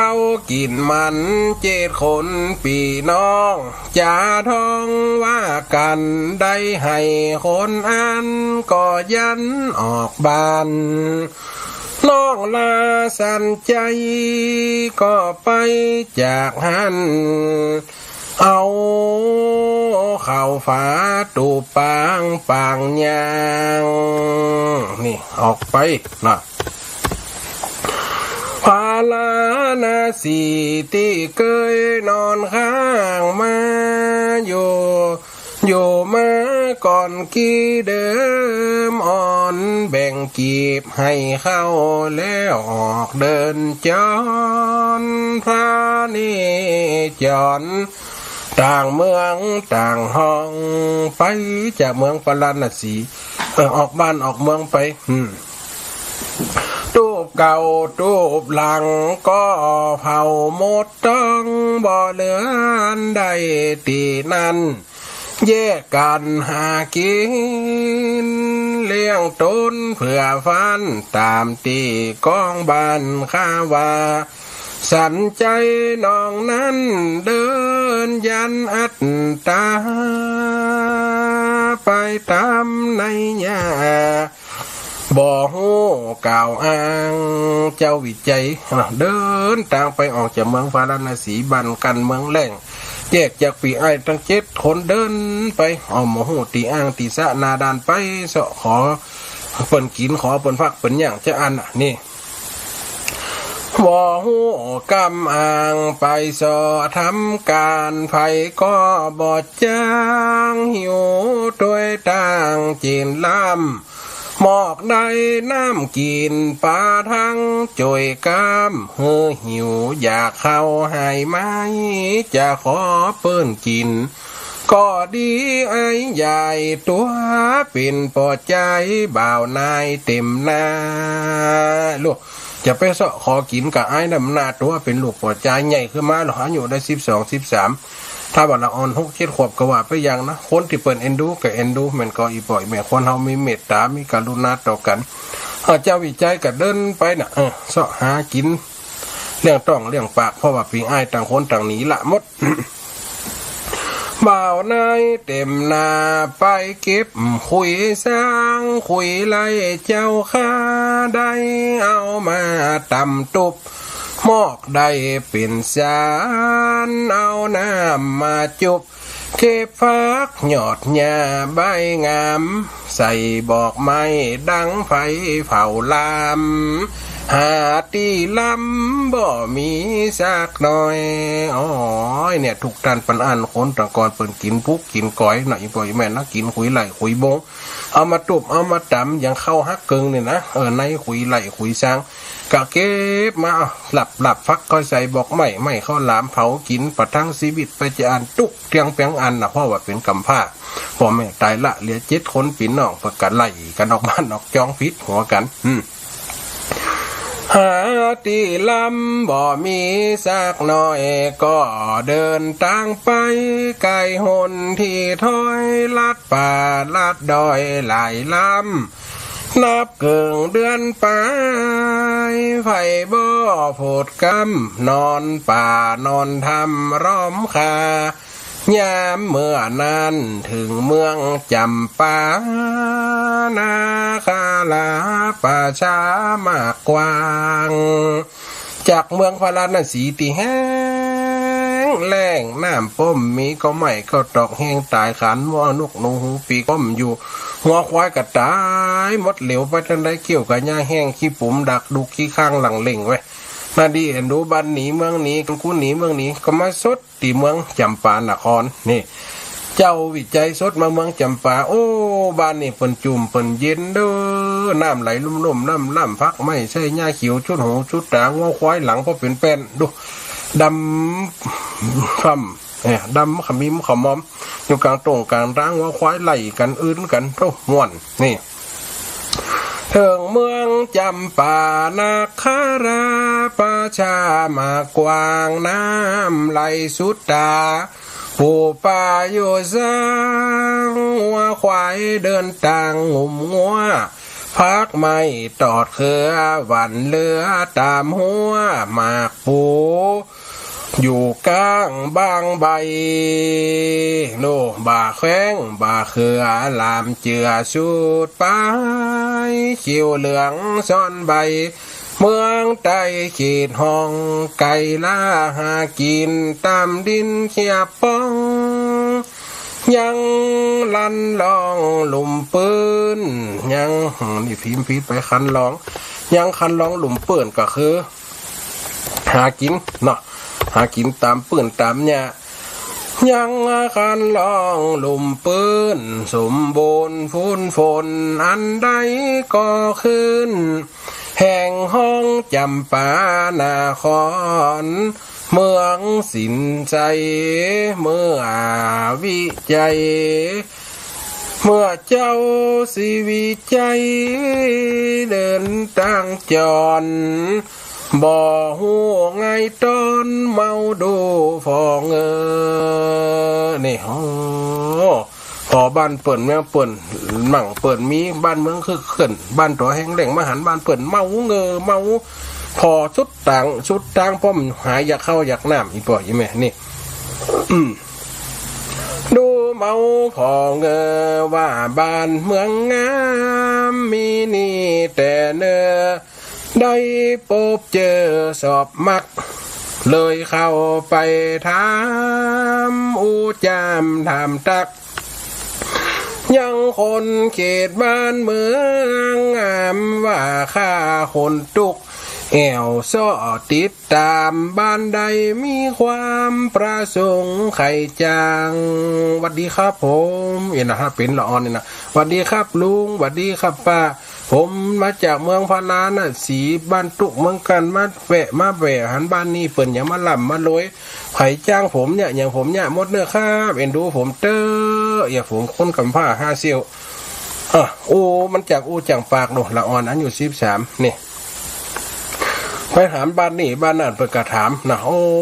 ากินมันเจ็ดคนปีน้องจะท้องว่ากันได้ให้คนอันก็ยันออกบานน้องลาสันใจก็ไปจากหันเอาเข้าฝาตูปางปางยางนี่ออกไปนะพาลานาสีที่เคยนอนข้างมาอยู่มาก่อนกี่เดิมอ่อนแบ่งกีบให้เข้าแล้วออกเดินจอนพระนี่จอนต่างเมืองต่างห้องไปจากเมืองปราณสีออกบ้านออกเมืองไปตูบเก่าตูบหลังก็เผาหมดต้องบ่เหลืออันใดตีนั้นแยกกันหากินเลี้ยงต้นเพื่อฟันตามตีกองบ้านข้าวาสันใจน้องนั้นเดินยันอัตตาไปตามในยาบ่ฮู้กล่าวอ้างเจ้าวิจัยเดินทางไปออกจากเมืองพาราณสีบันกันเมืองแหล่งแยกจากปีไอตั้ง7คนเดินไปเอาหมหูตีอ้างตีสะนาดานไปเสาะขอเปิ่นกินขอเปิ่นพักเปิ่นอย่างจะอันนี่บ่ฮู้กำอ้างไปสอทำการไผก็บ่จางหิวด้วยต่างจีนล้ำหมอกได้น้ำกินปลาทั้งจ่อยกามหิวอยากเข้าให้ไหมจะขอเปิ้นกินก็ดีไอ้ใหญ่ตัวเป็นปอใจบ่าวนายเต็มหน้าลูกจะไปเสาะขอกินกับไอ้น้ำหน้าตัวเป็นลูกปอใจใหญ่ขึ้นมาหรออายุได้12-13ถ้าวันละอ่อน6-7 ขวบก็ว่าไปอย่างนะคนที่เปิดเอ็นดูกับเอ็นดูมันก็อีปล่อยแม่คนเฮามีเมตตามีกรุณาต่อกันเจ้าวิจัยก็เดินไปน่ะเสาะหากินเรื่องต้องเรื่องปากเพราะว่าปีอ้ายต่างคนต่างหนีละหมด บ่าวนายเต็มนาไปเก็บคุยสร้างคุยไล่เจ้าข้าได้เอามาตำตุบหมอกได้เป็นสารเอาน้ำมาจุบเก็บฟักหยอดหญ้าใบงามใส่บอกไม้ดังไฟเผาลามหาตีลำบ่มีสักหน่อยอ๋อเนี่ยทุกท่านปันอันคนต่างก่อนเปิ่นกินพุกกินก้อยหน่อยปล่อยแม่นะกินขุยไหลขุยบงเอามาตุบเอามาตำอย่างเข้าฮักเกิงเนี่ยนะในขุยไหลขุยซางกะเก็บมาหลับฟักก็ใส่บอกไม่เข้าหลามเผากินประทังชีวิตไปจะอันตุกเตียงเปียงอันนะเพราะว่าเป็นกำพร้าพ่อแม่ตายละเหลือ7 คนปีน้องประกันไหลกันออกบ้านออกจองพิษหัวกันหาตีลำบ่มีสักหน่อยก็เดินทางไปไกลหนที่ถ้อยลัดป่าลัดดอยหลายลำนับเกิงเดือนไปไฟบ่อโผดกำนอนป่านอนทำร้อมคายามเมื่อนั้นถึงเมืองจำปานาคาลาป่าช้ามากกว้างจากเมืองพาราณสีที่แห้งแล้งน้ำป้มมีก็ไม่ก็ตอกแห้งตายขันว่านกหนูหูปีก้มอยู่หัวควายกระตายหมดเหลวไปทันได้เกี่ยวกับหญ้าแห้งขี้ปุ่มดักดูขี้ข้างหลังเล่งไว้นาดีเห็นดูบ้านหนีเมืองหนีคุณหนีเมืองหนีก็มาสดตีเมืองจำปานครนี่เจ้าวิจัยสดมาเมืองจำปาโอ้บ้านนี่เปิ่นจุ่มเปิ่นเย็นเด้อน้ำไหลลุ่มๆน้ำล่ำพักไม่ใช่หญ้าเขียวชุดหูชุดตางัวควายหลังเพราะเป็นแป้นดูดำคำดำขมิ้มขมอมอยู่กลางตรงกลางร่างงัวควายไหลกันอื่นกันโตม่วนนี่ถึงเมืองจำปานาคาราประชามากว้างน้ำไหลสุดตาผู้ป่าอยู่สร้างหัวควายเดินต่างงุ่มงัวพักไม่ตอดเครือหวันเลือตามหัวหมากปู อยู่กลางบางใบโลบ่าแข้งบ่าเขือลามเจือสูดไปคิวเหลืองซ่อนใบเมืองใต้ขีดห้องไก่ล่าหากินตามดินเขียบป้องยังลันลองหลุมปืนยังนี่พิมพ์ผิดไปคันลองยังคันลองหลุมปืนก็คือหากินเนาะหากินตามปืนตามเนี่ยยังคันลองหลุมปืนสมบูรณ์ฟุ้นฝนอันใดก็ขึ้นแห่งห้องจำปานาครเมืองสินใจเมื่อวิจัยเมื่อเจ้าสิวิจัยเดินตั้งจรบ่หูไงตอนเมาดูฟองนี่พอบ้านเปิ่นเมืองเปิ่นหมั่งเปิ่นมีบ้านเมืองคือขึ้นบ้านตัวแห้งแหล่งมหันบ้านเปิ่นเมาเมาพอชุดต่างป้อมหายอยากเข้าอยากน้ำอีป่อยอีแม่นี่ดูเมาพอว่าบ้านเมืองงามมีนี่แต่เนื้อได้พบเจอสอบมักเลยเข้าไปถามอูจามถามตักยังคนเขตบ้านเมืองงามว่าข้าคนตุกแอวซ้อติดตามบ้านใดมีความประสงค์ไข่จางหวัดดีครับผมนะเป็นละออนนี่นะหวัดดีครับลุงหวัดดีครับป้าผมมาจากเมืองพาราน่ะสีบ้านตุกเมืองกันมาแวะหันบ้านนี้เปิ่นอย่ามาล่ำมาลอยไข่จ้างผมเนี่ยอย่างผมเนี่ยมดเนื้อครับเอ็นดูผมเตออย่าผมคนกำผ้า5 เซี่ยวมันจากจังปากดูละออนอันอยู่13นี่ไปถามบ้านนี่บ้านนั่นเปิดกระถามนะ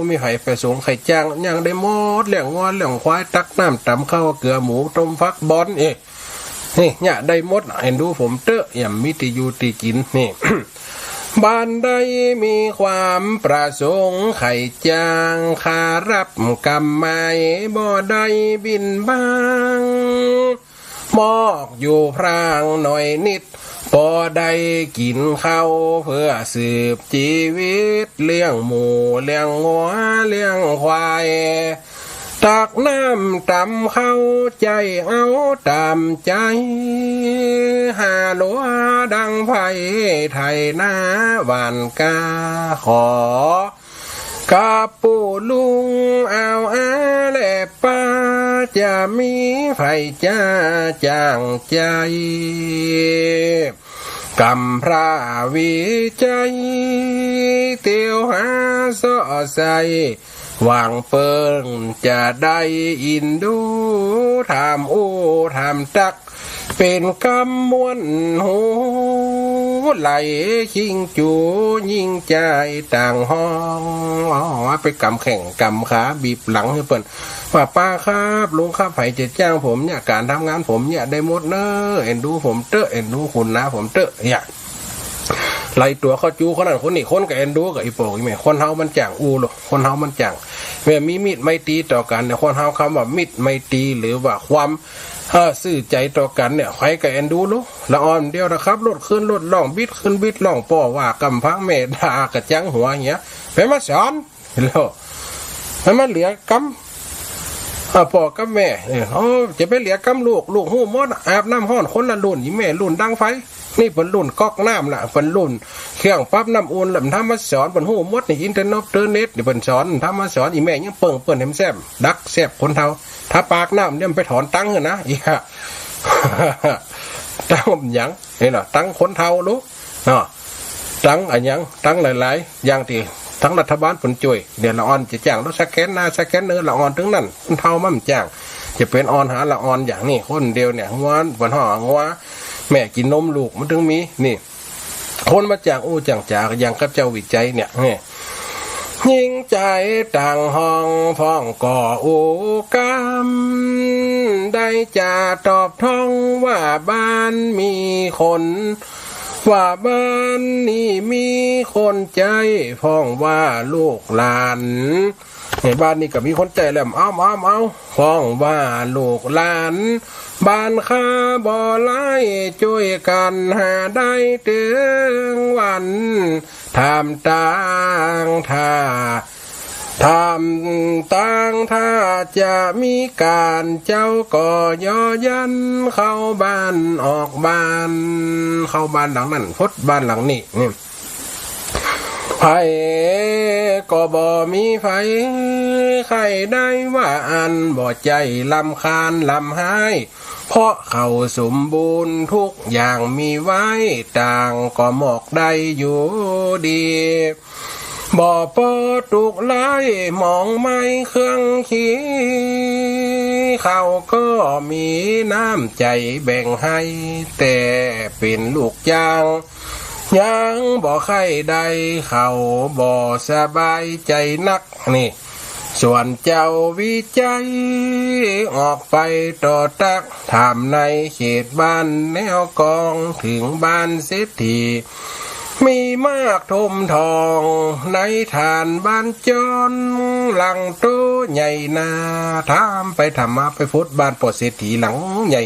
มีไข่ไปส่งไข่จ้างอย่างได้มดเลี้ยงงอนเลี้ยงควายตักน้ำตำข้าวเกลือหมูต้มฟักบอนนี่เนี่ยได้มดเอ็นดูผมเตอะอย่ามิติอยู่ติกินนี่ บ้านใดมีความประสงค์ไข่จางคารับกำไม้บ่ได้บินบางมอกอยู่พรางหน่อยนิดพอได้กินข้าวเพื่อสืบชีวิตเลี้ยงหมูเลี้ยงงัวเลี้ยงควายตักน้ำตำเข้าใจเอาตามใจหาหลัวดังไผ่ไทยหน้าหวานกาขอกาปูลุงเอาและป้าจะมีไผ่จ้าจางใจกำพระวิจัยเตียวหาสอใสหวังเปิงจะได้อินดูทำตักเป็นกำมวนหูไหลชิงจูยิ่งใจต่างห้องไปกำแข่งกำขาบีบหลังให้เปิ่นว่าป้าครับลุงครับไผ่จะจ้างผมเนี่ยการทำงานผมเนี่ยได้หมดเนอะเอ็นดูผมเตอะเอ็นดูคุณนะผมเตอะเนี่ยไล่ตัวเขาจูคนนั้นคนนี้คนกับเอ็นดูกับอีโป่งแม่คนเฮามันจ่างหรอกคนเฮามันจ่างแม่มีมิตรไม่ตีต่อกันเนี่ยคนเฮาคำว่ามิตรไม่ตีหรือว่าความซื่อใจต่อกันเนี่ยใครกับเอ็นดูลูกละอ่อนเดียวนะครับรถขึ้นรถล่องบิดขึ้นบิดล่องป่อว่ากำพังเมดากระจังหัวเงี้ยไปมาสอนแล้วไปมาเหลือกำป่อกับแม่จะไปเหลือกำลูกหูมดอาบน้ำห้อนคนละรุ่นยี่แม่รุ่นดังไฟนี่เป็นรุ่นก๊อกน้ำล่ะเป็นรุ่นเครื่องปั๊บน้ำอุ่นลำทำมาสอนเป็นหูมดในอินเทอร์เน็ตเดี๋ยวเป็นสอนทำมาสอนอีแม่ยังเปิ่นแซมดักแซบคนเท่าถ้าปากน้ำเนี่ยไปถอนตั้งนะอีกฮะตั้งยังนี่เหรอตั้งคนเท่าลูกตั้งอะไรยังตั้งหลายๆอย่างที่ทั้งรัฐบาลผลจ่วยเดี๋ยวละออนจะจ้างรถสแกนหน้าสแกนเนื้อละออนถึงนั่นคนเท่ามั่มจ้างจะเป็นออนหาละออนอย่างนี้คนเดียวเนี่ยวันวันห่องัวแม่กินนมลูกมันถึงมีนี่คนมาจากจากอย่างกับเจ้าวิจัยเนี่ยยิงใจต่างห้องพ้องก่ออุกรรมได้จะตอบท้องว่าบ้านมีคนว่าบ้านนี้มีคนใจพ้องว่าลูกหลาน ในบ้านนี้ก็มีคนใจแหลมเอาฟ้องว่าลูกหลานบ้านข้าบ่ไล่ช่วยกันหาได้ถึงวันทำต่างถ้าจะมีการเจ้าก็ย่อยันเข้าบ้านออกบ้านเข้าบ้านหลังนั้นพดบ้านหลังนี้นี่ไผก็บ่มีไผใครได้ว่าอันบ่ใจลำคาญลำหายเพราะเขาสมบูรณ์ทุกอย่างมีไว้ต่างก็หมอกได้อยู่ดีบ่ปอตุกไล่มองไม่เครื่องขี้เขาก็มีน้ำใจแบ่งให้แต่เป็นลูกจ้างยังบ่ใครใดเขาบ่สบายใจนักนี่ส่วนเจ้าวิจัยออกไปต่อตักถามในเขตบ้านแนวกองถึงบ้านเศรษฐีมีมากทมทองในฐานบ้านจนหลังโตใหญ่นาถามไปทำมาไปฟุตบ้านปอดเศรษฐีหลังใหญ่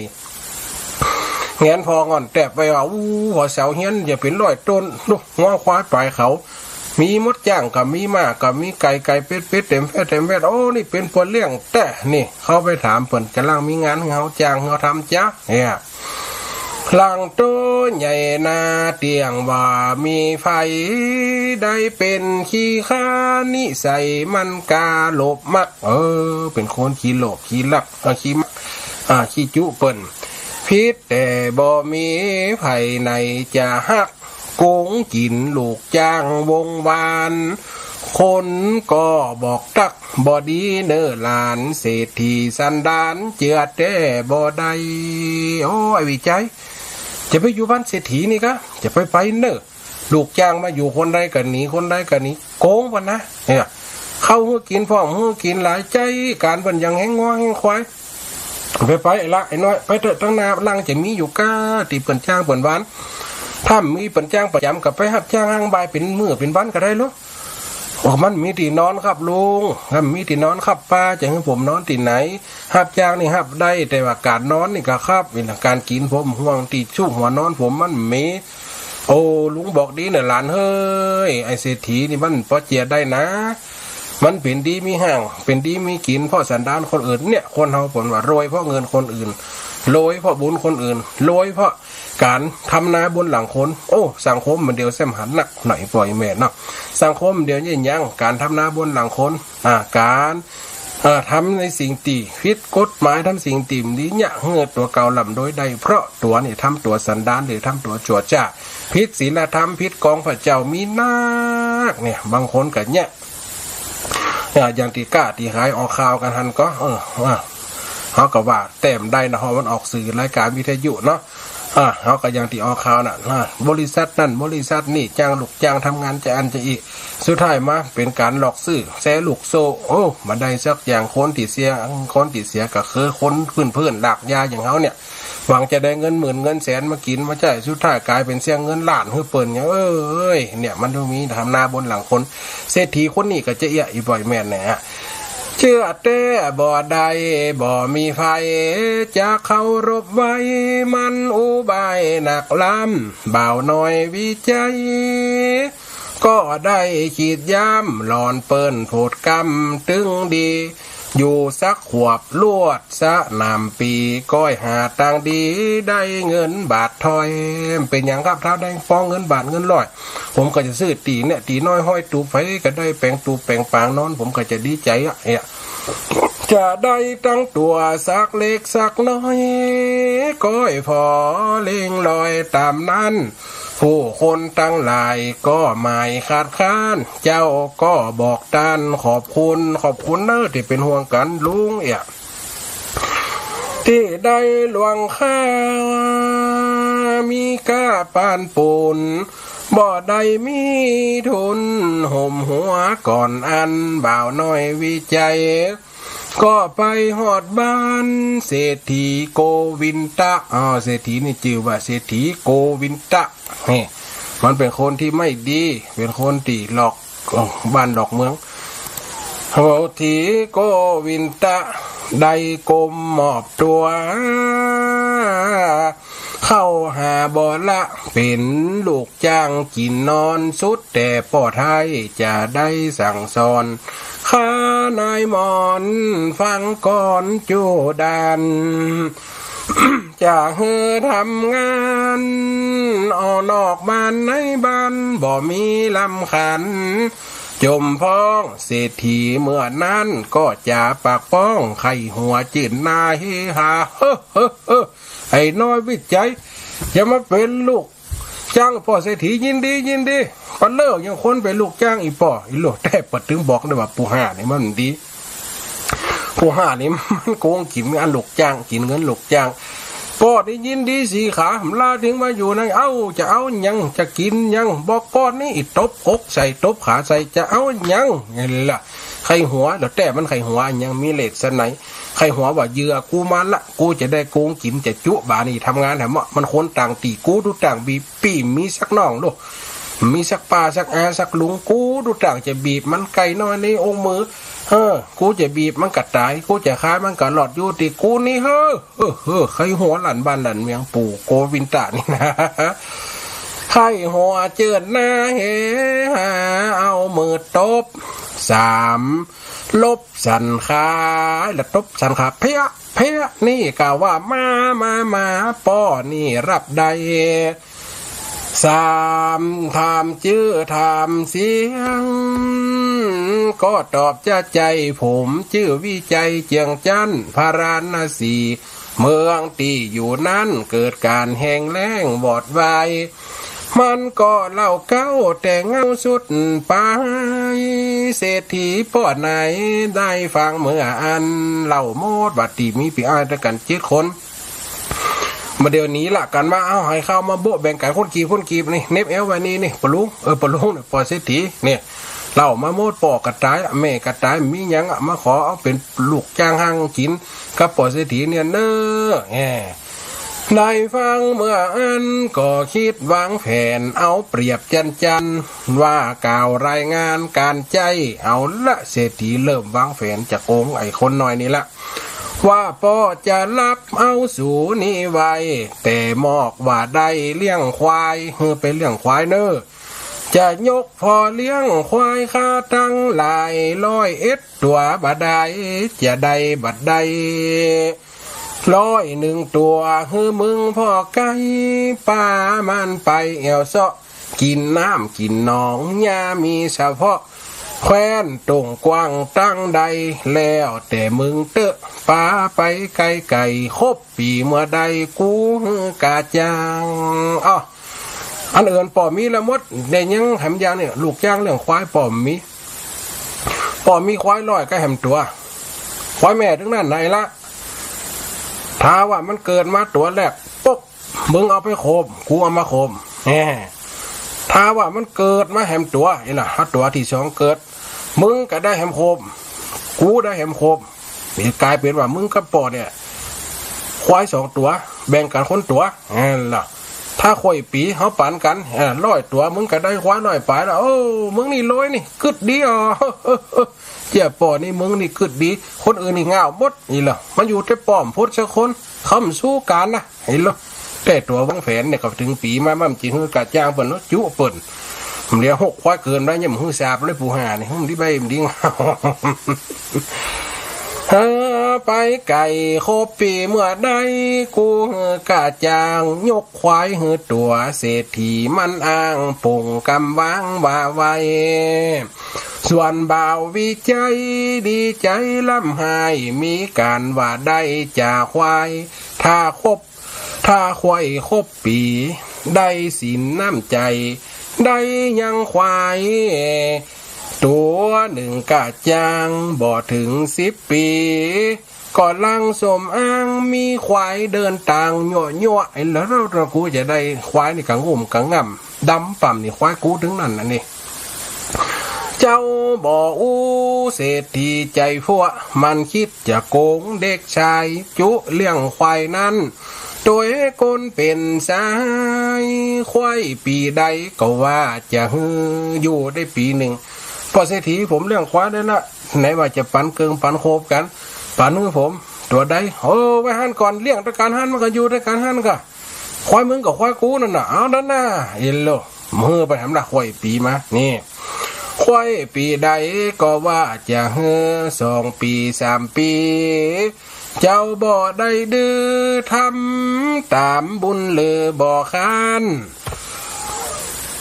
เงี้ยพองอนแตะไปว่าหัวเสาเฮียนอย่าเป็นร้อยต้นดูง้อควายปลายเขามีมดจ้างกับมีหมากับมีไก่เป็ดเต็มแฟโอ้นี่เป็นปนเลี้ยงแต่นี่เขาไปถามเปิ่นกำลังมีงานเงาจ้างเงาทำจ้าเนี่ยหลังโตใหญ่นาเตียงว่ามีไฟได้เป็นขี้ข้านิสัยมันกาโลบมักเป็นคนขี้โลภขี้ลักขี้จุเปิ่นพิษแต่บ่มีไผในจะหักโกงกินลูกจ้างวงวานคนก็บอกตักบ่ดีเน้อหลานเศรษฐีสันดานเจือแต่บ่ได้โอ้ไอ้วิจัยจะไปอยู่บ้านเศรษฐีนี่กะจะไปเน้อลูกจ้างมาอยู่คนใดกันหนีคนใดกันหนีโกงปะนะเนี่ยเข้าหื้อกินพ่อหื้อกินหลายใจการเป็นยังแห้งง้อแห้งควายไปละไอ้น้อยไปเถอะตั้งนาลังจะมีอยู่ก้าตีเปิ่นจ้างเปิ่นวันถ้ามีเปิ่นจ้างประจำกับไปหับจ้างห้างใบเป็นมือเป็นวันก็ได้ลูกมันมีที่นอนครับลุงมีที่นอนครับป้าจะให้ผมนอนที่ไหนหับจ้างนี่หับได้แต่ว่าการนอนนี่ก็ครับเป็นการกินผมห่วงตีชุ่มหัวนอนผมมันมีโอ้ลุงบอกดีเนี่ยหลานเฮ้ยไอเศรษฐีนี่มันพอเจียได้นะมันเป็นดีมีห่างเป็นดีมีกินเพราะสันดานคนอื่นเนี่ยคนเฮาผลว่ารวยเพราะเงินคนอื่นรวยเพราะบุญคนอื่นรวยเพราะการทำนาบนหลังคนโอ้สังคมมันเดียวแซมหันหนักหน่อยปล่อยแม่เนาะสังคมเดียวยิ่งยังการทำนาบนหลังคนการทำในสิ่งตีพิษกฎหมายทำสิ่งตีมนี้เนี่ยเงื่อตัวเก่าลำโดยใดเพราะตัวนี่ทำตัวสันดานหรือทำตัวจั่วจ้าพิษศีลธรรมพิษกองพระเจ้ามีนักเนี่ยบางคนกันเนี่ยอย่างที่กล้าที่หายออกข่าวกันทันก็เขาก็ว่าแต้มได้นะฮะมันออกสื่อรายการวิทยุเนาะเขาก็อย่างที่ออกข่าวน่ะบริษัทนั่นบริษัทนี่จ้างลูกจ้างทำงานจะอันจะอีกสุดท้ายมาเป็นการหลอกซื้อแซ่ลูกโซ่โอ้มาได้สักอย่างคนติดเสียก็คือคนเพื่อนหลักยาอย่างเขาเนี่ยหวังจะได้เงินหมื่นเงินแสนมากินมาจ่ายสุดท้ายกลายเป็นเสียเงินล้านเพื่อเปิ่นเนี่ยเนี่ยมันต้องมีทำนาบนหลังคนเศรษฐีคนนี้ก็จะอีบ่อยแม่นแหละเชื่อแต่บ่ได้บ่มีไฟจะเคารพไว้มันอุบายหนักล้ำบ่าวน้อยวิจัยก็ได้ขีดย้ำหลอนเปิ้นโผดกำตึงดีอยู่สักขวบลวดสะนำปีก้อยหาต่างดีได้เงินบาทถอยเป็นอย่างครับท้าได้ฟ้องเงินบาทเงินร้อยผมก็จะซื้อตีเนี่ยตีน้อยห้อยตูไฟก็ได้แปลงตูแปลงปางนอนผมก็จะดีใจจะได้ตั้งตัวสักเล็กสักน้อยก้อยพอเล่งลอยตามนั้นผู้คนตั้งหลายก็ไม่ขาดค้านเจ้าก็บอกตันขอบคุณเนอะที่เป็นห่วงกันลุงที่ได้หลวงข้ามีก้าปานปูนบ่ได้มีทุนห่มหัวก่อนอันบ่าวน้อยวิจัยก็ไปหอดบ้านเศรษฐีโกวินตะเศรษฐีนี่ชื่อว่าเศรษฐีโกวินตะนี่มันเป็นคนที่ไม่ดีเป็นคนที่หลอกบ้านดอกเมือง โหทีโกวินตะได้กลมมอบตัวเข้าหาบ่ละเป็นลูกจ้างกินนอนสุดแต่ป่อไทยจะได้สั่งสอนข้านายมอนฟังก่อนจูดันจะเฮือทำงานออกนอกบ้านในบ้านบ่มีลำขันจมพ้องเศรษฐีเมื่อนั้นก็จะปากป้องไข่หัวจืดนาเฮฮาไอ้น้อยวิจัยจะมาเป็นลูกจ้างพ่อเศรษฐียินดีปันเลิกยังคนเป็นลูกจ้างอีป่ออีลูกแต่ปัดถึงบอกได้ว่าปูห่านี่มันดีปูห่านี่มันโกงกินเงินลูกจ้างกินเงินลูกจ้างป้อได้ยินดีสีขาลาถึงมาอยู่ในจะเอายังจะกินยังบอกป้อนี่ตบอกใส่ตบขาใส่จะเอายังไงล่ะไข่หัวแล้วแต่มันไข่หัวยังมีเหล็กสไหนไข่หัวว่าเหยื่อกูมาละกูจะได้โกงกินจะจุบานี่ทำงานแถมมันคนต่างตีกูดูต่างบีปีมีสักน้องดูมีสักปลาสักอาสักลุงกูดูต่างจะบีบมันไก่น้อยในองมือกูจะบีบมันกัดตายกูจะค้ายมันกัดหลอดอยู่ตีกูนี่ใครหัวหลันบ้านหลันเมียงปู่โกวินตานี่นะใครหัวเจิดหน้าเฮหาเอามือตบ3ลบสันขาแล้วตบสันขาเพี้ยนี่กล่าวว่ามาป้อนี่รับได้3ถามชื่อถามเสียงก็ตอบจะใจผมชื่อวิจัยเจียงจันทร์พาราณสีเมืองที่อยู่นั้นเกิดการแห้งแล้งบอดวายมันก็เล่าเก้าแต่เงาสุดไปเศรษฐีป้อไหนได้ฟังเมื่ออันเล่าโมดบัดตีมีปีอ้ายด้วยกัน7 คนมาเดี๋ยวนี้ล่ะกันว่าเอาให้เข้ามาโบแบ่งกันคนกีบนี่เน็บเอลวันนี้นี่ปลุงเนี่ยปอเศรษฐีเนี่ยเล่ามาโมดปอกระต่ายแม่กระต่ายมียังมาขอเอาเป็นลูกจ้างห้างกินกับปอเศรษฐีเนี่ยเน้อได้ฟังเมื่ออันก็คิดวางแผนเอาเปรียบจันว่ากล่าวรายงานการใจเอาละเศรษฐีเริ่มวางแผนจะโกงไอ้คนน้อยนี่ละว่าพ่อจะรับเอาสู่นี่ไว้แต่มอกว่าได้เลี้ยงควายเป็นเลี้ยงควายเนอจะยกพอเลี้ยงควายค่าตั้งหลาย100ตัวบัดใดจะได้บัดใด101ตัวมึงพ่อไก่ป่ามันไปเอวเซาะกินน้ำกินหนองยามีเฉพาะแคว้นตรงกว้างตั้งใดแล้วแต่มึงเตอะป้าไปไก่ครบปีเมื่อใดกูกาจางอันอื่นป่อมีละมดได้ยังแหมยางเนี่ยลูกจ้างเรื่องควายป่อมีควาย100ก็แหมตัวควายแม่ทั้งนั้นไหนละถ้าว่ามันเกิดมาตัวแรกปุ๊บมึงเอาไปโคมกูเอามาโคมถ้าว่ามันเกิดมาแหมตัวนี่ล่ะถ้าตัวที่2เกิดมึงก็ได้แหมโคมกูได้แหมโคมนี่กลายเป็นว่ามึงกับป่อเนี่ยควาย2ตัวแบ่งกันคนตัวล่ะถ้าค่อยปีเฮาปานกัน100ตัวมึงก็ได้ควาย100ปลายแล้วมึงนี่100นี่กึดดีเจ้าป่อนี่มึงนี่กึดดีคนอื่นนี่ง่าวหมดนี่ล่ะมันอยู่แต่ป้อมพุทธสักคนค้ำสู้กันนะเห็นล่ะแต่ตัววางแผนเนี่ยก็ถึงปีมามั่มจริงคือกะจ้างเปิ้นเนาะจุเปิ้นเลี้ยง6ควายเกินได้ยังมือสาบเลยผู้หานี่มึงที่ใบมันดิ้งไปไก่โคปีเมื่อใดกูกะจางยกควายตัวเศรษฐีมันอ้างปุ่งกำวางว่าไว้ส่วนบ่าววิจัยดีใจลำหายมีการว่าได้จากควายถ้าควายครบปีได้สินน้ำใจได้ยังควายตัว1กะจางบ่ถึง10 ปีก่อนลังสมอ้างมีควายเดินต่างยั่วแล้วเรากูจะได้ควายนี่กังงุ่มกังง่ำดำป่ำนี่ควายกูถึงนั่นนี่เจ้าบ่อู้เศรษฐีใจพวกมันคิดจะโกงเด็กชายจุเลี้ยงควายนั้นตัวคนเป็นสายควายปีใดก็ว่าจะอยู่ได้ปี 1พอเศรษฐีผมเลี้ยงควายได้ละ ไหนว่าจะปันเกิงปันโคบกันปันมือผมตัวใดไว้หันก่อนเลี้ยงตะการหันมันก็อยู่ตะการหันก็ควายมึงกับควายกูนั่นน่ะเอาด้านหน้าเอ็นโลมือไปทำละควายปีมานี่ควายปีใดก็ว่าจะเฮือ2 ปี3 ปีเจ้าบ่ได้ดื้อทำตามบุญเลยบ่ค้าน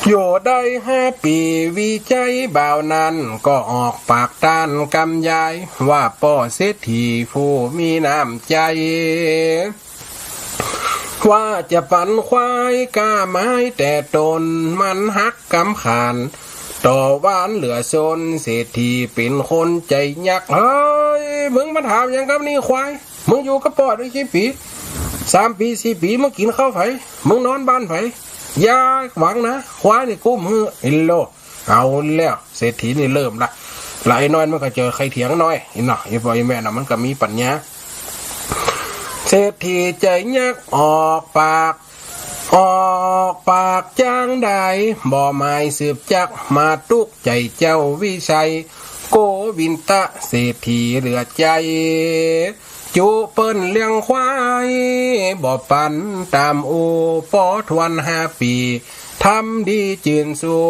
อยู่ได้5 ปีวิจัยบ่าวนั้นก็ออกปากต้านกำยายว่าป่อเศรษฐีผู้มีน้ำใจว่าจะปันควายกล้าไม้แต่ตนมันหักกำขานต่อวานเหลือโซนเศรษฐีเป็นคนใจยักเฮ้ยมึงมาถามยังกับนี่ควายมึงอยู่กับป่อได้กี่ปี3 ปี4 ปีมึงกินข้าวไผมึงนอนบ้านไผอย่าหวังนะควายนี่กู้มืออินโลเอาแล้วเศรษฐีนี่เริ่มละหลายน้อยมันก็เจอใครเถียงน้อยอินเนาะไอ้พ่อไอ้แม่น่ะมันก็มีปัญญาเศรษฐีใจยักออกปากจ้างได้บ่หมายสืบจักมาตุกใจเจ้าวิชัยโกวินตะเศรษฐีเหลือใจจูเปิ้นเลี้ยงควายบ่ปันตามโอปอทวน5 ปีทำดีจืนสู้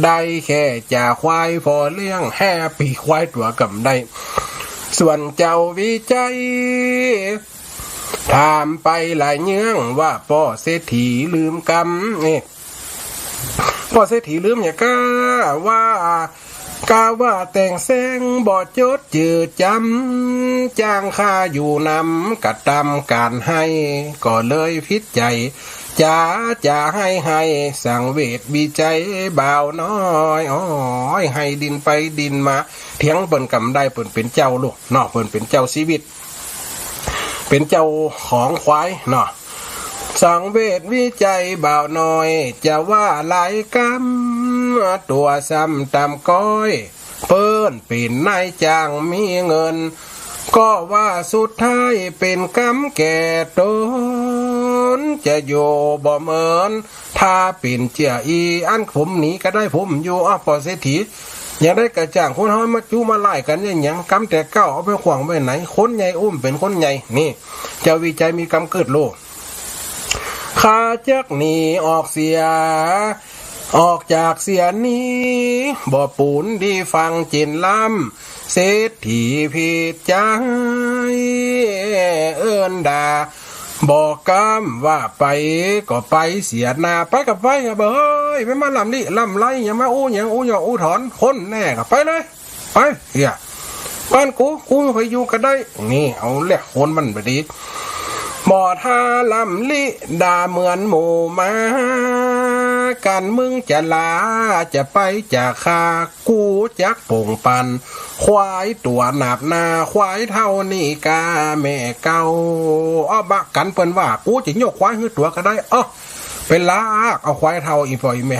ได้แค่จ่าควายพอเลี้ยง5 ปีควายตัวกำได้ส่วนเจ้าวิจัยถามไปหลายเยื่องว่าป่อเศรษฐีลืมกรรมนี่ป่อเศรษฐีลืมอย่ากว่าแต่งแซงบ่จดจืดจำจ้างค่าอยู่นำกระทำการให้ก็เลยพิจใจจะให้สั่งเวทวิจัยบ่าวน้อยให้ดินไปดินมาเถียงเปิ่นกำได้เปิ่นเป็นเจ้าลูกเนาะเปิ่นเป็นเจ้าชีวิตเป็นเจ้าของควายเนาะสังเวชวิจัยบ่าวน้อยจะว่าหลายกรรมตัวซ้ำตามก้อยเปิ้นเป็นนายจ้างมีเงินก็ว่าสุดท้ายเป็นกรรมแก่ตนจะอยู่บ่เหมือนถ้าเป็นเจ้าอีอันผมหนีก็ได้ผมอยู่ป่อเศรษฐียังได้กระจ่างคนเฮามาจู้มาไล่กันอย่างกำแต่เก้าเอาไปขวางไว้ไหนคนใหญ่อุ้มเป็นคนใหญ่นี่เจ้าวิจัยมีกำเกิดโลกข้าจักหนีออกจากเสียนี้บ่ปูนดีฟังเจนล้ำเศรษฐีผิดใจเอิ้นด่าบอกกำว่าไปก็ไปเสียหน้าไปกับไปกับเฮ้ยไม่มาลำนี่ลำไรอย่ามาอู้อย่างอู้อย่าอู้ถอนคนแน่กับไปเลยไปเฮียบ้านกูเคยอยู่กันได้นี่เอาแหละคนมันไปดีบ่ท่าลำลิด่าเหมือนหมูมากันมึงจะลาจะไปจากคากูจักโป่งปันควายตัวหนาบนาควายเท่านี่กาแม่เก่าบักกันเปิ้นว่ากูจะโยกควายให้ตัวก็ได้เป็นลากเอาควายเท่าอีพออีแม่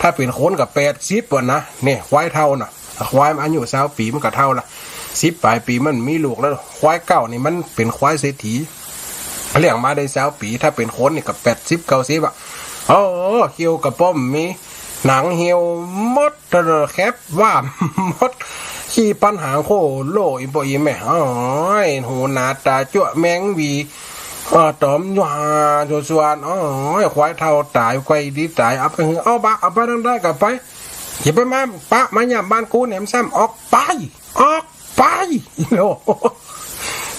ถ้าเป็นคนกับ80วันนะเนี่ยควายเท่าน่ะควายมันอายุ20 ปีมันก็เท่าละ10 ปลายปีมันมีลูกแล้วควายเก่านี่มันเป็นควายเศรษฐีเลี้ยงมาได้20 ปีถ้าเป็นคนนี่กับ80 90เขียวกระป้อมมีหนังเหี่ยวมดแคบว่ามดขี้ปัญหาโคโลอีปอีแม่หูหนาตาจั่วแมงวีตอมหวาโจสวนควายเท่าตายควายดีตายเอาไปบักเอาไปนั่งได้กับไปอย่าไปมาปะมาหยาบบ้านกูแหนมซ้ำออกไปโล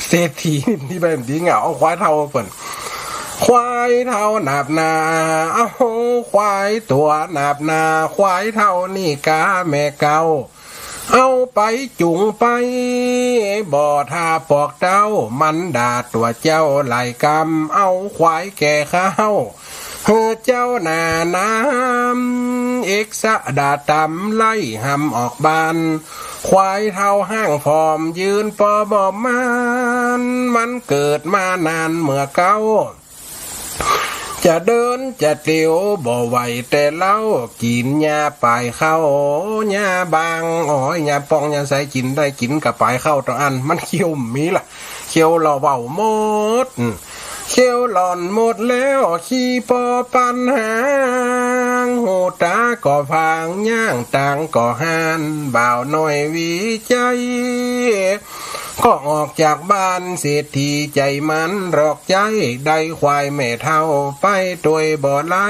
เศรษฐีที่แบบนี้เหงาเอาควายเท่าเปิ่นควายเท่าหนาบนาควายตัวหนาบนาควายเท่านี่กาแม่เก่าเอาไปจุงไปบ่ท่าปอกเต้ามันด่าตัวเจ้าไหลกำเอาควายแก่ข้าวเจ้าหน้าน้ำเอกสะดาตำไล่หำออกบานควายเท่าห้างฟอมยืนปอบอมันเกิดมานานเมื่อเก่าจะเดินจะเตียวบ่ไหวแต่เล่ากินยาปลายเข้ายาบางยาปองยาใส่กินได้กินกับปลายเข้าต่างอันมันเคี้ยวมีล่ะเคี้ยวเราเบาหมด เขี้ยวหล่อนหมดแล้วขี้ปอปันหางหูตาก่อพางย่างต่างก่อหานบ่าวน้อยวิจัยก็ออกจากบ้านเศรษฐีใจมันรอกใจได้ควายแม่เท่าไปตัวยบ่อไล่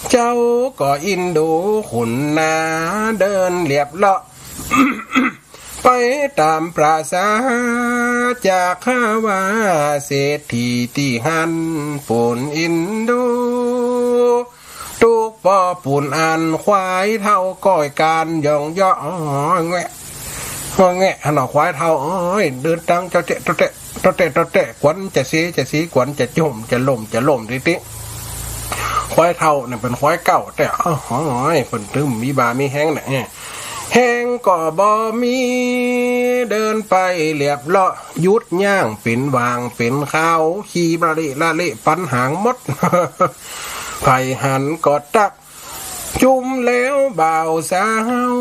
เจ้าก็อินดูขุนนาเดินเรียบเลาะ ไปตามปราสาจากข้าว่าเศรษฐีที่หันปูนอินดูตุกปอปูนอันควายเท่าก้อยการย่องย่อแงะแงะหนอควายเท่าเดินตังเจ้าเตะกวนจะสีกวนจะจุ่มจะล่มติควายเท่าเนี่ยเป็นควายเก่าแต่ฝนตึมมีบามีแห้งเนี่ยแห้งก็บ่มีเดินไปเรียบเลาะยุดย่างเป็นวางเป็นข้าวขี่บละเละปันหางมด ไผ่หันกอดตักจุ่มแล้วบ่าวสาว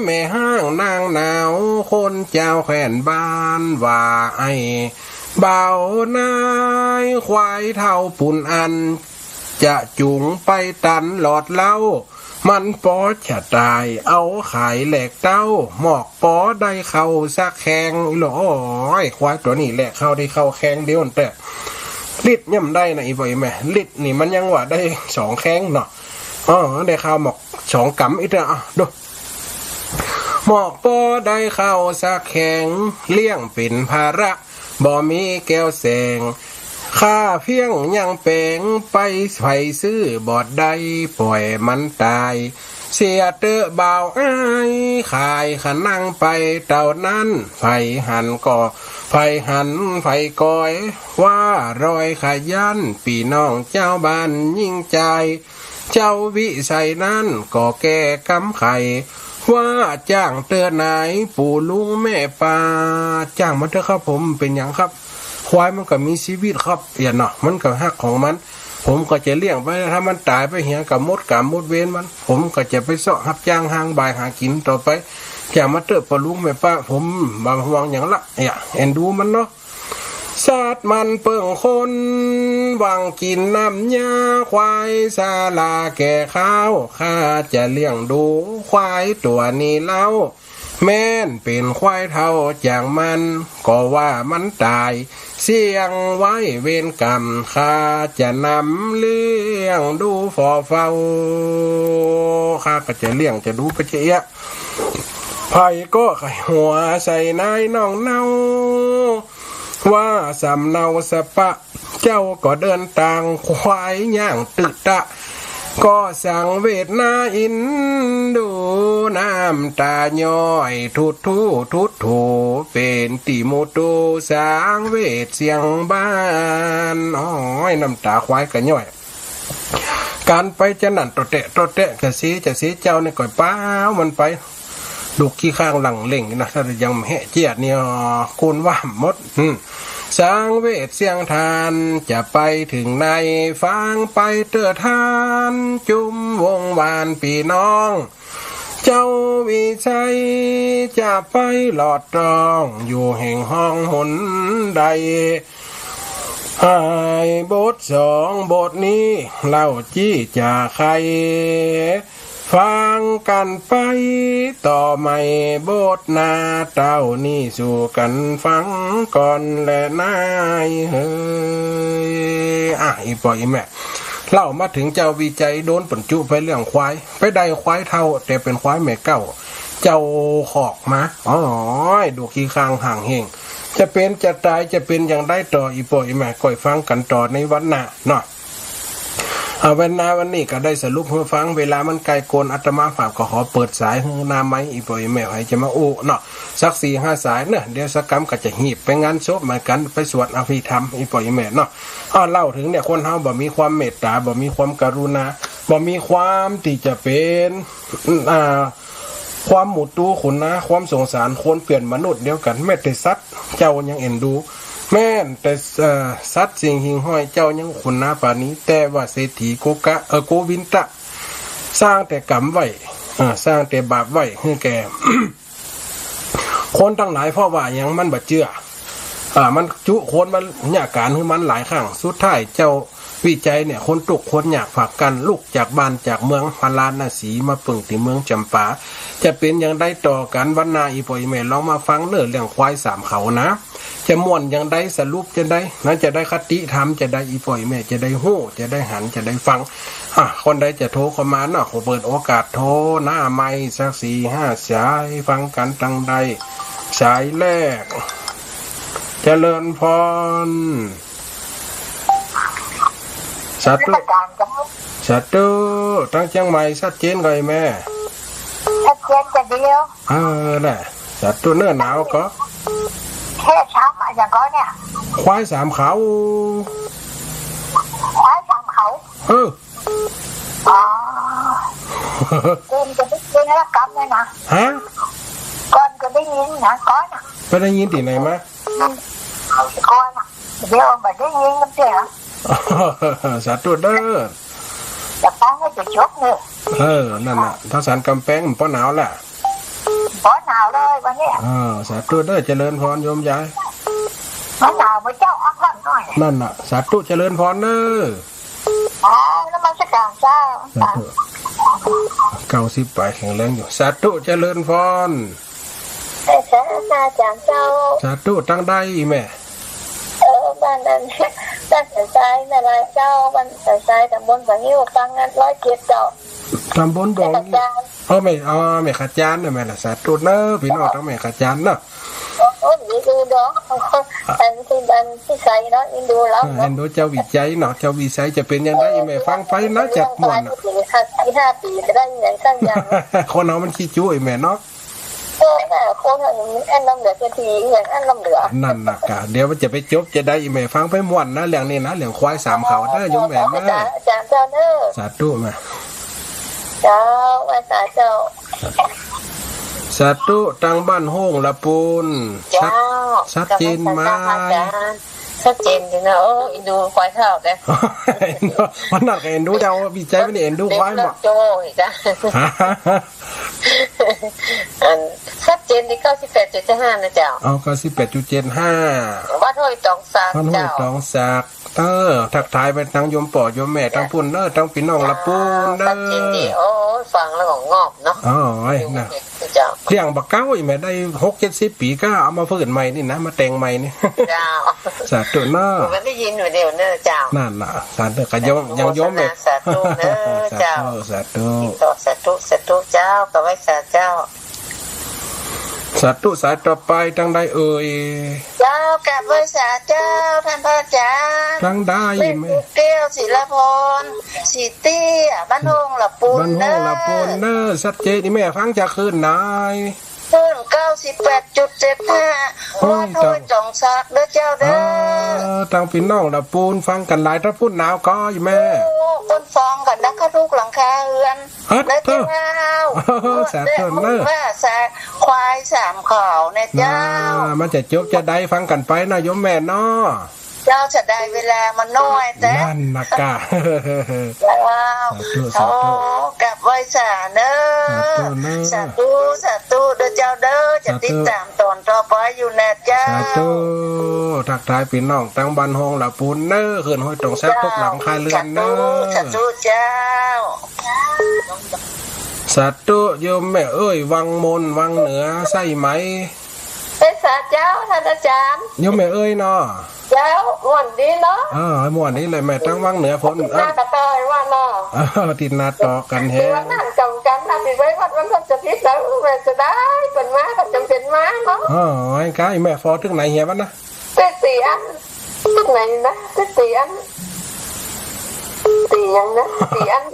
แม่ห้างนางหนาวคนเจ้าแขวนบ้านว่าไอ้บ่าวนายควายเท่าปุ่นอันจะจุงไปตันหลอดเหล้ามันปอจะตายเอาขายแหลกเต้าหมอกปอได้เข้าสักแข้งหรอควายตัวนี้แหละเข้าได้เข้าแข้งเดียวแต่ลิดย่ำได้นะอีบ่อยแม่ลิดนี่มันยังว่าได้2แข้งเนาะได้เข้าหมอก2กำอีกแล้วดูหมอกปอได้เข้าสักแข้งเลี้ยงเป็นภาระบ่มีแก้วแสงข้าเพียงยังแปลงไปไผซื้อบอดใดปล่อยมันตายเสียเตอะบ่าวอ้ายขายขนังไปเต่านั้นไผหันไผก้อยว่ารอยขยันปีน้องเจ้าบ้านยิ่งใจเจ้าวิสัยนั้นก็แก่กำไข่ว่าจ้างเตือนนายปู่ลุงแม่ป้าจ้างมาเถอะครับผมเป็นอย่างครับควายมันก็มีชีวิตครับอย่าเนาะมันก็ฮักของมันผมก็จะเลี้ยงไปถ้ามันตายไปเหี่ยกับมดเว้นมันผมก็จะไปเสาะรับจ้างหางบ่ายหากินต่อไปอย่ามาเตอะปลุงแม่ป้าผมบางหวังอย่างละอย่าเอ็นดูมันเนาะศาสตร์มันเปิ่งคนหวังกินน้ำยาควายซาลาแก่ข้าวข้าจะเลี้ยงดูควายตัวนี้เล่าแม่นเป็นควายเท่าอย่างมันก็ว่ามันตายเสี่ยงไว้เวรกรรมข้าจะนำเลี้ยงดูฝ่อเฝ้าข้าก็จะเลี้ยงจะดูไปเจี๊ยไผ่ก็ไข่หัวใส่นายน้องเนาว่าสำเนาสปะเจ้าก็เดินต่างควายย่างตึกตะก็สั่งเวทนาอินดูน้ำตาย้อยทุทูเป็นติมูตูสางเวทเสียงบ้านน้ำตาควายกันย่อยการไปจะนั่นตัวเตะจะสีเจ้าเนี่ยก่อยเป้ามันไปลูกขี้ข้างหลังเล่งนะถ้ายังแห่เจียดเนี่ยคุณว่ามดสร้างเวทเสียงทานจะไปถึงในฟังไปเตือทานจุมวงวานปีน้องเจ้าวิชัยจะไปหลอดตรองอยู่แห่งห้องหนใดบท2บทนี้เล่าจี้จะใครฟังกันไปต่อไม่บทนาเต้านี่สู่กันฟังก่อนและนายเฮ้ยอีปอยแม่เล่ามาถึงเจ้าวิจัยโดนปนจุไปเรื่องควายไปได้ควายเท่าแต่เป็นควายแม่เก่าเจ้าขอกมาดูขี้ข้างห่างเฮงจะเป็นจะตายจะเป็นอย่างได้ต่ออีปอยแม่ก่อยฟังกันต่อในวันหน้าเนาะวันนี้ก็ได้สรุปให้ฟังเวลามันไกลโกนอาตมาฝากก็ขอเปิดสายให้นาไม้อีปอยแม่ให้จะมาเนาะสัก 4-5 สายเนอะเดี๋ยวสักกรรมก็จะหีบไปงานศพเหมือนกันไปสวดอภิธรรมอีปอยแม่เนาะเล่าถึงเนี่ยคนเฮาบ่มีความเมตตาบ่มีความกรุณาบ่มีความที่จะเป็นความหมู่ตู้ขุนนะความสงสารคนเปลี่ยนมนุษย์เดียวกันแม้แต่สัตว์เจ้ายังเอ็นดูแม่นแต่สัตว์สิ่งหิ่งห้อยเจ้ายังขุนนาป่านี้แต่ว่าเศรษฐีโกวินตะสร้างแต่กรรมไว้สร้างแต่บาปไว้ให้แก่ คนทั้งหลายเพราะว่ายังมันบ่เชื่อ มันจุคนมันอยากการให้มันหลายครั้งสุดท้ายเจ้าวิจัยเนี่ยคนตุกคนอยากฝากกันลูกจากบ้านจากเมืองพาราณสีมาปึงที่เมืองจำปาจะเป็นอย่างได้ต่อกันวันนาอีปอยแม่ลองมาฟังเรื่องควายสามเขานะจะม่วนอย่างได้สรุปจะได้นั้นจะได้คติธรรมจะได้อีปอยแม่จะได้หู้จะได้หันจะได้ฟังคนใดจะโทรเข้ามาเนาะขอเปิดโอกาสโทรหน้าไม้สัก4-5 สายฟังกันตั้งใดสายแรกเจริญพรสาธุสาธุตั้งเชียงใหม่ชัดเจนเลยแม่ชัดเจนจะเดียวแหละสาธุเนื้อหนาวก็แค่ช้ำอะไรก็เนี่ยควายสามเขาควายสามเขาอ๋อคุณจะได้ยินแล้วกำเลยนะก่อนก็ได้ยินนะก่อนอ่ะไปได้ยินที่ไหนมาก่อนอ่ะเดี๋ยวไปได้ยินกันเถอะสาธุเด้อจะฟังให้จะชกเนี่ยนั่นน่ะถ้าสารกำแพงป้อหนาวแหละป้อหนาวเลยวันนี้สาธุเด้อเจริญพรโยมยายมันหนาวมาเจ้าอักขระหน่อยนั่นน่ะสาธุเจริญพรเด้อแล้วมันจะกลางเจ้า90ไปแข็งแรงอยู่สาธุเจริญพรสาธุจางเจ้าสาธุตั้งได้แม่บ้านนั้นบ้านสันทรายนาลายเจ้าบ้านสันทรายตำบลบางยิ้วฟังงาน107เจ้าตำบลบางยิ้วไม่ขจานนะแม่ละสาธุเนอะพี่น้องต้องไม่ขจานเนาะนี่ดูดอกอันที่ใส่เนาะอินดูแล้วอินดูเจ้าวิจัยเนาะเจ้าวิจัยจะเป็นยังไงแม่ฟังไปนะจากม่วน5 ปีจะได้อย่างสั้นอย่างคนเอามันขี้จุ้ยแม่เนาะคนอันลำเหลือจะทีอย่างอันลำเหลือนั่นน่ะกะเดี๋ยวมันจะไปจบจะได้แม่ฟังไปม่วนนะเรื่องนี้นะเรื่องควายสามเขาได้ยมแม่แม่จารย์เจ้าเด้อสาธุแม่เจ้าว่าสาเจ้าสาธุตั้งบ้านห้องละปูนชัดเจนมากชัดเจนจริงนะอินดูควายเท่าเลยมันหนักเอ็นดูเจ้าวิจัยไม่ได้เอ็นดูควายหมดโจ้จ้ะชัดเจนที่98.75นะเจ้า98.75วัดห้วยตองสากเจ้าวัดห้วยตองสากทักทายไปทั้งโยมป่อโยมแม่ทั้งพุ่นเด้อทั้งพี่น้องละปูนเด้อโอ้ฟังแล้วก็งอบเนาะนะเลี้ยงบักเก้าอีแม่ได้60-70 ปีก็เอามาฟื้นใหม่นี่นะมาแต่งใหม่นี่เจ้าสาธุเนาะมันได้ยินอยู่เดียวเด้อเจ้านั่นน่ะสาธุก็ยังโยมแม่สาธุเด้อเจ้าสาธุสาธุเจ้าก็ไว้สาเจ้าสาธุสายต่อไปทั้งใดเอ่ยเจ้ากับไว้สาเจ้าท่านพระอาจารย์ทั้งได้ไหมเกี้ยวศิลพรสีเตี้ยบ้านห้องละปูนบ้านห้องละปูนเนอชัดเจนนี่แม่ฟังจะขึ้นนายขึ้น98.75วัดห้วยตองสากเด้อเจ้าเด้อตั้งพี่น้องละปูนฟังกันหลายถ้าพูดหนาวก็อีแม่คนฟังกันนักทุกหลังคาเรือนเด้อเจ้าสาธุเนอว่าสาควายสามเขาเนี่ยเจ้ามันจะจบจะได้ฟังกันไปนะโยมแม่เนาะเจ้าจะได้เวลามันน้อยแต่นั่นนะกะว้าวโอ้กับไว้สาเนอสาธุเด้อเจ้าเด้อจะติดตามตอนต่อไปอยู่นะเจ้าสาธุทักทายพี่น้องตั้งบ้านห้องละปูนเนอขึ้นห้อยตรงแซ่บทุกหลังคายเรือนเนอสาธุเจ้าสาธุโยมแม่เอ้ยวังมนวังเหนือใส่ไหมเป็นสาเจ้าท่านอาจารย์โยมแม่เอ้ยเนาะเจ้าม่วนดีเนาะม่วนนี้เลยแม่ตั้งวังเหนือฝนหน้ากระต่ายว่าเนาะติดนาต่อกันแฮะนั่งจำกันนะพี่ไว้วัดวันจะพิษแล้วแม่จะได้เป็นม้าก็จำเป็นม้าเนาะไอ้กายแม่ฟอถึงไหนเหี้ยบ้านนะตีอันถึงไหนนะตีอันตียังนะตีอัน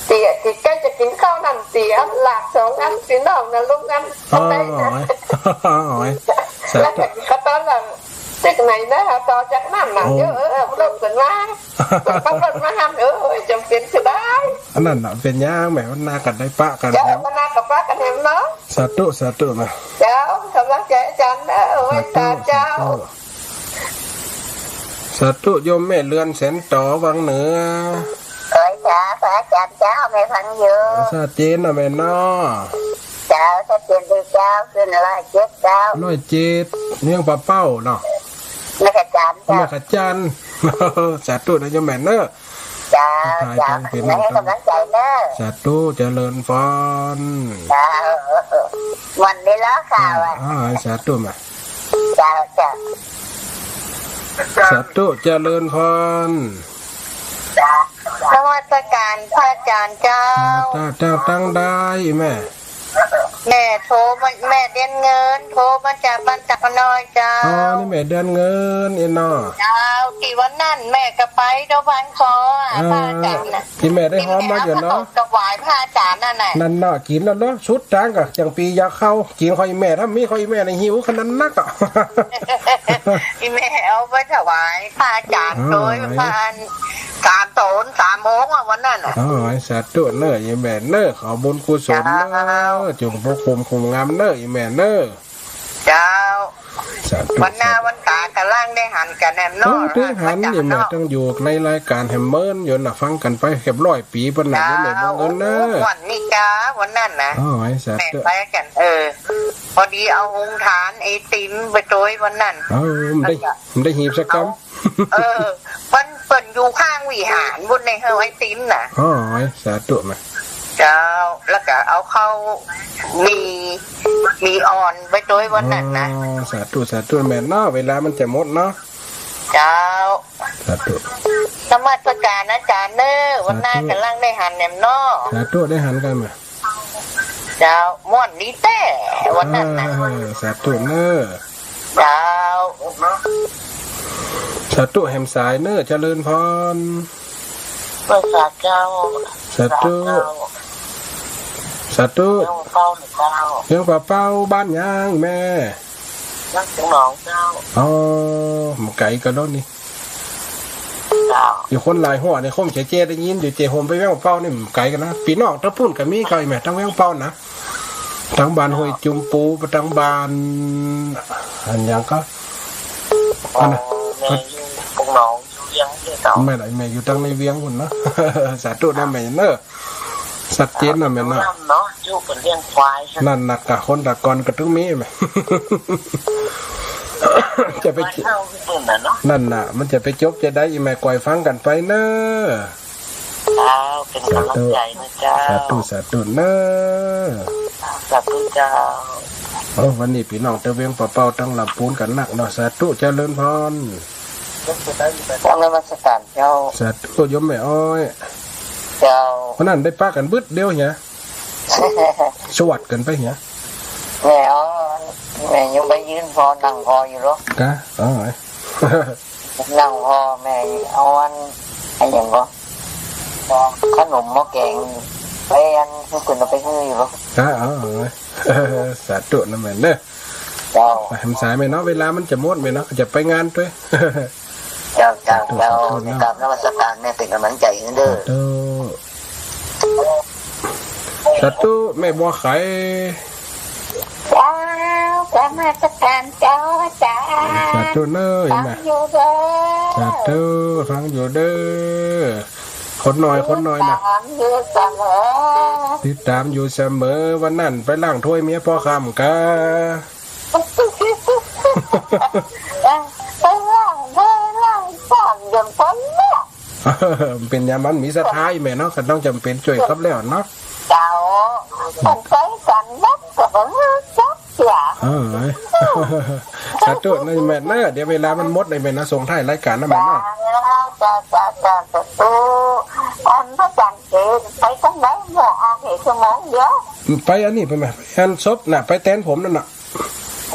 ตีใกล้จะกินข้าวนั่นตีอันหลัก2 อันตีน้องนะลูกอันทำไมนะแล้วก็ตอนนั้นจากไหนนะต่อจากนั่นน่ะเยอะเริ่มเป็นว่าต้องเริ่มมาทำจำเป็นจะได้นั่นน่ะเป็นย่างแหมมันนากันได้ปะกันแล้วมันนากับปะกันเห็นเนาะสาธุมาเจ้ากำลังใจจันไว้ตาเจ้าสาธุโยมแม่เรือนแสนต่อวังเหนือเอ้ยจ้าพระอาจารย์เจ้าแม่ฟังอยู่ชัดเจนนะแม่เนาะเจ้าชัดเจนดีเจ้าขึ้น107เจ้า107เลี้ยงปลาเป้าเนาะ แม่ขจาน แม่ขจาน สาธุนะโยมแม่เนอะ จ้าจ้าแม่ให้กำลังใจเนอะ สาธุเจริญพร จ้าวันนี้แล้วค่ะวัน สาธุมา จ้าจ้า สาธุเจริญพร นมัสการพระอาจารย์เจ้า เจ้าตั้งได้แม่ แม่โทรมาแม่เดือนเงินโทรมาจากบ้านจักรน้อยเจ้า นี่แม่เดือนเงินเอ็นนอ เจ้าที่วันนั่นแม่ก็ไปเจ้าพันคอพระอาจารย์น่ะ ที่แม่ได้หอมมาอยู่เนาะ ถวายพระอาจารย์นั่นแหละ นั่นเนาะกินแล้วเนาะชุดจ้างกะจังปียาเข้ากินคอยแม่ถ้ามีคอยแม่ในหิวขนาดนักอ่ะ ที่แม่เอาไปถวายพระอาจารย์โดยพระอัน3 โมงวันนั้นน่ะ สาธุเนอะยายแม่เนอะขอบุญกุศลเนอะจงพระคุมคุมงามเนอะยายแม่เนอะ เจ้า สาธุ วันหน้าวันตากะล่างได้หันกันแหม ต้ เนาะ องถึงหันยายแม่ต้องอยู่ในรายการแฮมเมอร์อยู่น่ะฟังกันไปเก็บ100 ปีปนไหนยายแม่บ่เงินเนอะ วันนี้จ้าวันนั้นนะ สา แม่ ธุ ไปกันพอดีเอาองค์ฐานไอติมไปโดยวันนั้น มันได้หีบสักกำ มันเปิดอยู่ข้างวิหารบนในเฮาไอติมน่ะ สาธุมา เจ้าแล้วก็เอาเข้ามีอ่อนไปโดยวันนั้นนะ สาธุแม่เนาะเวลามันจะหมดเนาะ เจ้า สาธุ สมัสการอาจารย์เนอวันหน้ากำลังได้หันแหนมเนาะ สาธุได้หันกันมา เจ้าม่วนนี้แต่วันนั้นนะ สาธุเนอะ เจ้า สาธุแหมสายเนอะเจริญพร เปิดสาเจ้า สาธุสาธุ เจ้าเป้าหนึ่งเจ้า เลี้ยงปลาเป้าบ้านยางแม่ นักถึงหนองเจ้า หมไก่กันแล้วนี่ เจ้า อยู่คนหลายหัวในคมเจได้ยินอยู่เจโฮมไปแว่งเป้านี่หมไก่กันนะปีนอกตะพุ่นกับมีไก่แม่ทั้งแว่งเป้านะทั้งบานห้วยจุมปูทั้งบานอันยังก็อันนะ แม่อยู่ปงหนองอยู่ยังที่เจ้า แม่ไหนแม่อยู่ตั้งในเวียงหุ่นนะ สาธุนะแม่เนอะสัดเจนนะแม่เนอะ เนาะอยู่เป็นเลี้ยงควาย นั่นหนักกะคนตะกอนกระทุ้งมีไหม จะไป เข้าที่ตุ่นน่ะเนาะ นั่นน่ะ มันจะไปจบจะได้อีแม่ก่อยฟังกันไปเนอะ เจ้าเป็นกำลังใจนะเจ้า สาธุเนอะ สาธุเจ้า วันนี้พี่น้องตะเวียงเป่าๆตั้งลำปูนกันหนักเนาะสาธุเจริญพร ต้องนมัสการเจ้า สาธุโยมแม่อ้อย เจ้า วันนั้นได้ป้ากันบึดเดียวเหียสวัสดกันไปเหีย แม่อ๋อแม่ยังไปยืนพอนั่งพออยู่หรอก ะนั่งพอแม่เอาอันอะไรอย่างก็ขนมหม้อแกงไปอันคุณเอาไปให้อยู่หรอก สาธุนะแม่เนอะ เจ้า ไปทำสายไหมเนาะเวลามันจะหมดไหมเนาะจะไปงานด้วย เจ้าในการนมัสการแม่เป็นกำลังใจให้เด้อ สาธุแม่บัวไข่ เจ้าการนมัสการเจ้าจ้า สาธุเนอะแม่ อยู่เด้อ สาธุฟังอยู่เด้อคนหน่อยนะ อยู่เสมอ ติดตามอยู่เสมอวันนั้นไปล้างถ้วยเมียพ่อคำกะ ไปล่างสอนจนพ้นเนี่ย เป็นยามันมีสะท้ายแม่เนาะก็ต้องจำเป็นช่วยครับแล้วเนาะ เจ้าคนใจกันนักกับมือจับเสีย สาธุนะแม่เนอะเดี๋ยวเวลามันหมดเลยแม่นะส่งท้ายรายการนะแม่เนาะ จ้าตู้อันพระจันทร์เกิดไปทั้งไหนหมออาเหตุสมองเยอะ ไปอันนี้ไปไหมไปอันซบน่ะไปแทนผมนั่นน่ะ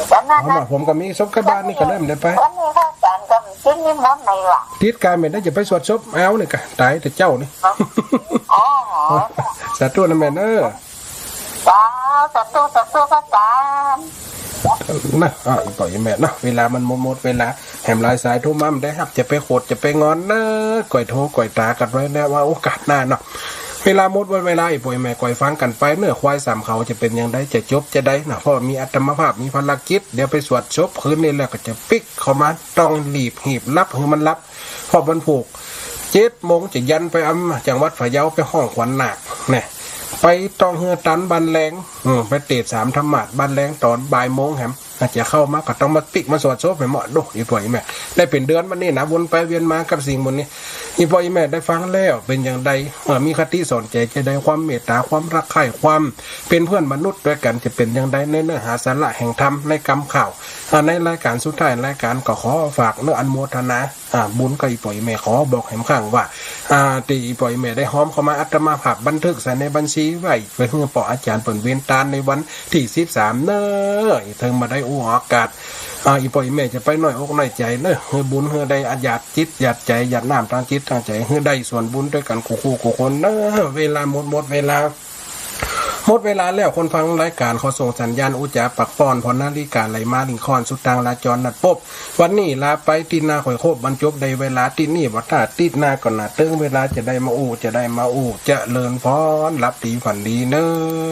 แต่นั่น เอามาผมก็มีซบกระบาลนี่ก็เริ่มได้ไป วันนี้พระจันทร์ก็กินนิมนต์ในว่ะ ทิศการไม่ได้จะไปสวดซบเอานี่กะตายแต่เจ้านี่ อ๋อ สาธุนะแม่เนอะ จ้าตู้พระจันทร์ นะอีกปล่อยแม่เนาะเวลามันหมดเวลาแหมลายสายโทรมาไม่ได้ครับจะไปโคดจะไปงอนนะก่อยโทรก่อยตากันไว้แล้วว่าโอกาสหน้าเนาะเวลาหมดวันเวลาอีกปล่อยแม่ก่อยฟังกันไปเนื้อควายสามเขาจะเป็นยังไงจะจบจะได้นะเพราะมีอัตมภาพมีภารกิจเดี๋ยวไปสวดศพคืนนี้แล้วก็จะปิกเข้ามาต้องรีบหีบรับคือมันรับเพราะมันผูก7 โมงจะยันไปจังหวัดพะเยาไปห้องขวัญหนักเนี่ยไปต้องเฮือตันบันแรงไปเตะ3 ธรรมะบันแรงตอนบ่าย 1 โมงแหม อาจจะเข้ามาก็ต้องมาปิกมาสวดโซไปเหมาะดูอีพ่ออีแม่ได้เป็นเดือนมันนี่นะวนไปเวียนมากับสิ่งบนนี้อีพ่ออีแม่ได้ฟังแล้วเป็นอย่างใดมีคติสอนใจจะได้ความเมตตาความรักใคร่ความเป็นเพื่อนมนุษย์ด้วยกันจะเป็นอย่างใดในเนื้อหาสาระแห่งธรรมในกรรมข่าวในรายการสุดท้ายรายการก็ขอฝากเนื้ออันโมทนาบุญกับอีพ่ออีแม่ขอบอกแห่งข้างว่าตีอีพ่ออีแม่ได้ห้อมเข้ามาอัตมาภาพบันทึกใส่ในบัญชีไว้เพื่อให้ปออาจารย์เปิ่นเวียนตาในวันที่13เนอะเธอมาได้ออกาศอีพ่ออีแม่จะไปหน่อยอกหน่อยใจเนอะเฮือบุญเฮือได้อาญาตจิตหยาดใจหยาดน้ำทางจิตทางใจเฮือได้ส่วนบุญด้วยกันคู่คนเนอะเวลาหมดเวลาแล้วคนฟังรายการขอส่งสัญญาณอุจจาปักปอนพอนาฬิกาไหลมาลิงคอนสุดทางลาจรนัดพบวันนี้ลาไปตีนาข่อยโคบบรรจบในเวลาตีนี่วัดถ้าตีนาก่อนนะเติงเวลาจะได้มาจะเลินพรรับดีฝันดีเนอะ